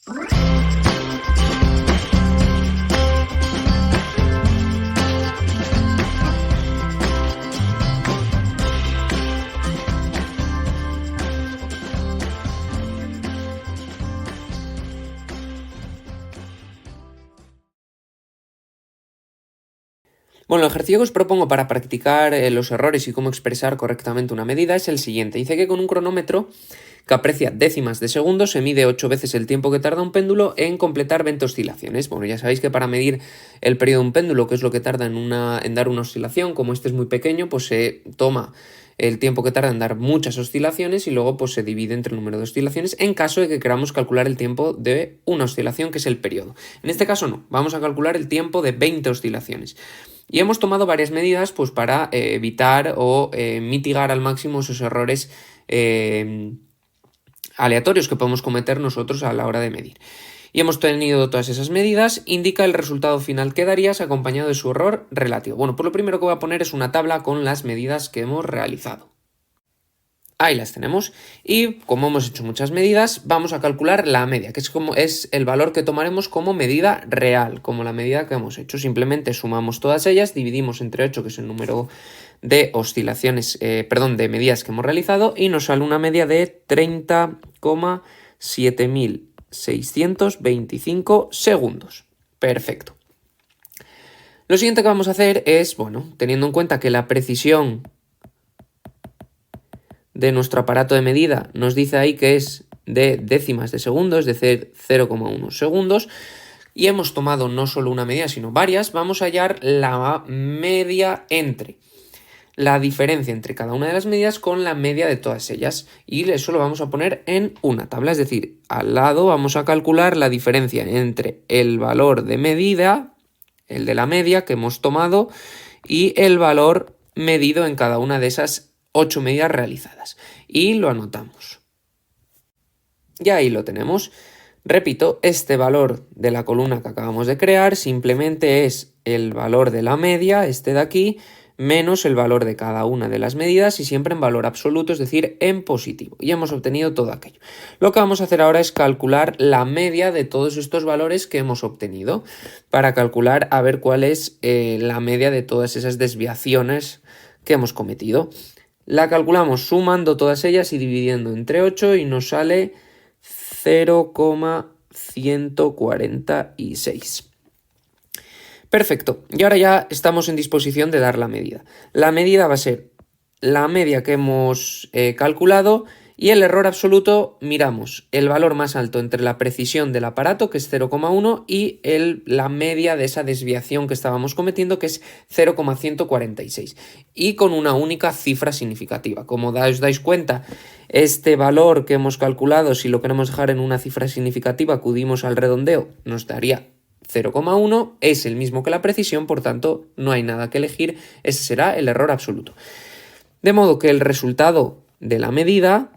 Bueno, el ejercicio que os propongo para practicar los errores y cómo expresar correctamente una medida es el siguiente. Dice que con un cronómetro que aprecia décimas de segundo se mide 8 veces el tiempo que tarda un péndulo en completar 20 oscilaciones. Bueno, ya sabéis que para medir el periodo de un péndulo, que es lo que tarda en dar una oscilación, como este es muy pequeño, pues se toma el tiempo que tarda en dar muchas oscilaciones y luego pues se divide entre el número de oscilaciones en caso de que queramos calcular el tiempo de una oscilación, que es el periodo. En este caso no, vamos a calcular el tiempo de 20 oscilaciones. Y hemos tomado varias medidas pues, para evitar o mitigar al máximo esos errores aleatorios que podemos cometer nosotros a la hora de medir. Y hemos tenido todas esas medidas, indica el resultado final que darías acompañado de su error relativo. Bueno, pues lo primero que voy a poner es una tabla con las medidas que hemos realizado. Ahí las tenemos y como hemos hecho muchas medidas vamos a calcular la media, que es el valor que tomaremos como medida real, como la medida que hemos hecho. Simplemente sumamos todas ellas, dividimos entre 8, que es el número de oscilaciones, de medidas que hemos realizado, y nos sale una media de 30,7625 segundos. Perfecto. Lo siguiente que vamos a hacer es, bueno, teniendo en cuenta que la precisión de nuestro aparato de medida nos dice ahí que es de décimas de segundo, es decir, 0,1 segundos, y hemos tomado no solo una medida sino varias, vamos a hallar la media entre la diferencia entre cada una de las medidas con la media de todas ellas, y eso lo vamos a poner en una tabla, es decir, al lado vamos a calcular la diferencia entre el valor de medida, el de la media que hemos tomado, y el valor medido en cada una de esas 8 medidas realizadas, y lo anotamos. Y ahí lo tenemos. Repito, este valor de la columna que acabamos de crear simplemente es el valor de la media, este de aquí, menos el valor de cada una de las medidas y siempre en valor absoluto, es decir, en positivo. Y hemos obtenido todo aquello. Lo que vamos a hacer ahora es calcular la media de todos estos valores que hemos obtenido para calcular a ver cuál es la media de todas esas desviaciones que hemos cometido. La calculamos sumando todas ellas y dividiendo entre 8 y nos sale 0,146. Perfecto, y ahora ya estamos en disposición de dar la medida. La medida va a ser la media que hemos calculado, y el error absoluto, miramos el valor más alto entre la precisión del aparato, que es 0,1, y la media de esa desviación que estábamos cometiendo, que es 0,146, y con una única cifra significativa. Como os dais cuenta, este valor que hemos calculado, si lo queremos dejar en una cifra significativa, acudimos al redondeo, nos daría 0,1, es el mismo que la precisión, por tanto no hay nada que elegir, ese será el error absoluto. De modo que el resultado de la medida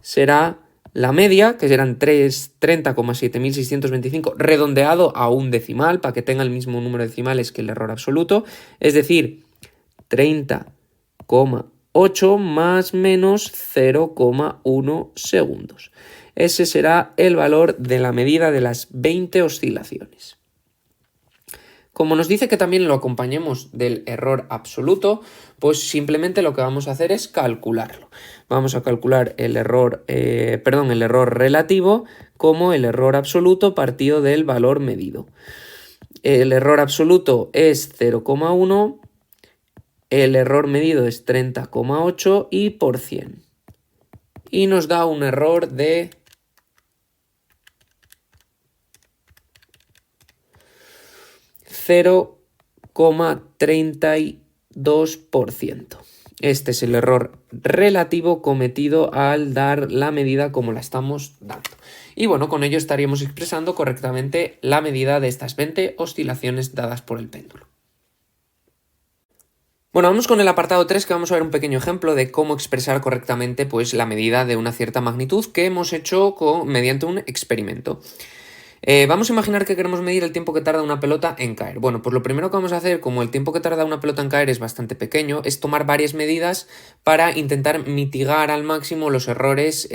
será la media, que serán 30,7625, redondeado a un decimal, para que tenga el mismo número de decimales que el error absoluto, es decir, 30,8 más menos 0,1 segundos. Ese será el valor de la medida de las 20 oscilaciones. Como nos dice que también lo acompañemos del error absoluto, pues simplemente lo que vamos a hacer es calcularlo. Vamos a calcular el error relativo como el error absoluto partido del valor medido. El error absoluto es 0,1, el error medido es 30,8 y por 100. Y nos da un error de 0,32%. Este es el error relativo cometido al dar la medida como la estamos dando. Y bueno, con ello estaríamos expresando correctamente la medida de estas 20 oscilaciones dadas por el péndulo. Bueno, vamos con el apartado 3, que vamos a ver un pequeño ejemplo de cómo expresar correctamente pues, la medida de una cierta magnitud que hemos hecho mediante un experimento. Vamos a imaginar que queremos medir el tiempo que tarda una pelota en caer. Bueno, pues lo primero que vamos a hacer, como el tiempo que tarda una pelota en caer es bastante pequeño, es tomar varias medidas para intentar mitigar al máximo los errores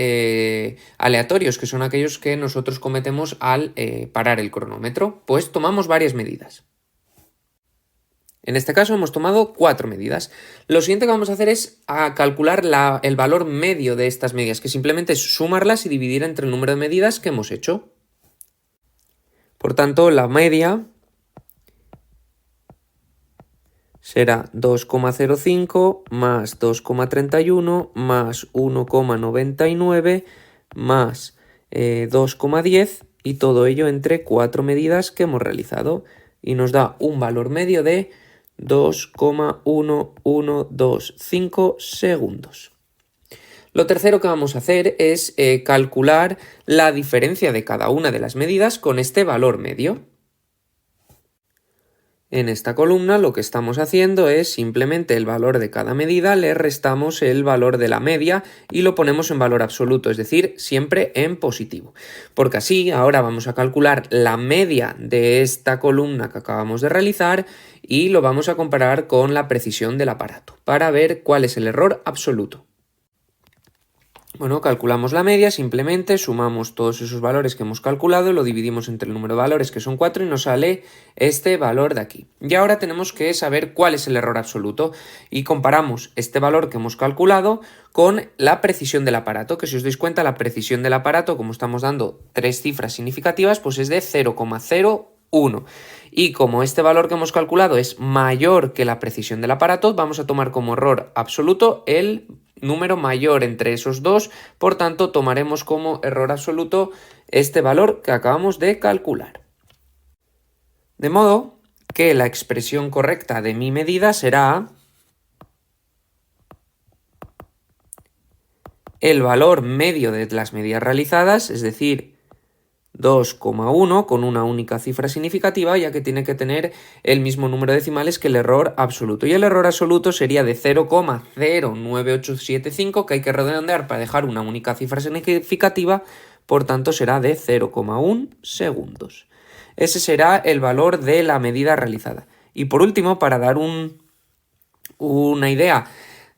aleatorios, que son aquellos que nosotros cometemos al parar el cronómetro. Pues tomamos varias medidas. En este caso hemos tomado 4 medidas. Lo siguiente que vamos a hacer es calcular el valor medio de estas medidas, que simplemente es sumarlas y dividir entre el número de medidas que hemos hecho. Por tanto, la media será 2,05 más 2,31 más 1,99 más 2,10 y todo ello entre 4 medidas que hemos realizado y nos da un valor medio de 2,1125 segundos. Lo tercero que vamos a hacer es calcular la diferencia de cada una de las medidas con este valor medio. En esta columna lo que estamos haciendo es simplemente el valor de cada medida, le restamos el valor de la media y lo ponemos en valor absoluto, es decir, siempre en positivo. Porque así ahora vamos a calcular la media de esta columna que acabamos de realizar y lo vamos a comparar con la precisión del aparato para ver cuál es el error absoluto. Bueno, calculamos la media, simplemente sumamos todos esos valores que hemos calculado, lo dividimos entre el número de valores que son 4 y nos sale este valor de aquí. Y ahora tenemos que saber cuál es el error absoluto y comparamos este valor que hemos calculado con la precisión del aparato, que si os dais cuenta la precisión del aparato, como estamos dando 3 cifras significativas, pues es de 0,01. Y como este valor que hemos calculado es mayor que la precisión del aparato, vamos a tomar como error absoluto el número mayor entre esos dos, por tanto tomaremos como error absoluto este valor que acabamos de calcular. De modo que la expresión correcta de mi medida será el valor medio de las medidas realizadas, es decir, 2,1 con una única cifra significativa, ya que tiene que tener el mismo número de decimales que el error absoluto. Y el error absoluto sería de 0,09875, que hay que redondear para dejar una única cifra significativa, por tanto será de 0,1 segundos. Ese será el valor de la medida realizada. Y por último, para dar una idea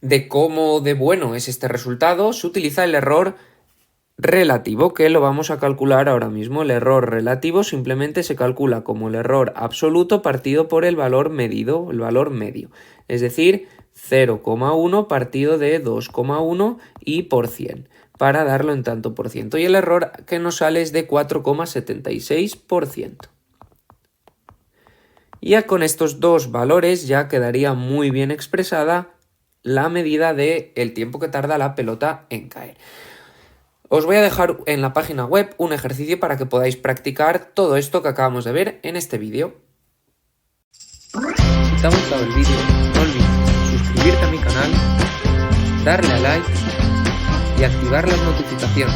de cómo de bueno es este resultado, se utiliza el error relativo, que lo vamos a calcular ahora mismo. El error relativo simplemente se calcula como el error absoluto partido por el valor medido, el valor medio. Es decir, 0,1 partido de 2,1 y por 100, para darlo en tanto por ciento. Y el error que nos sale es de 4,76%. Ya con estos dos valores ya quedaría muy bien expresada la medida del tiempo que tarda la pelota en caer. Os voy a dejar en la página web un ejercicio para que podáis practicar todo esto que acabamos de ver en este vídeo. Si te ha gustado el vídeo, no olvides suscribirte a mi canal, darle a like y activar las notificaciones.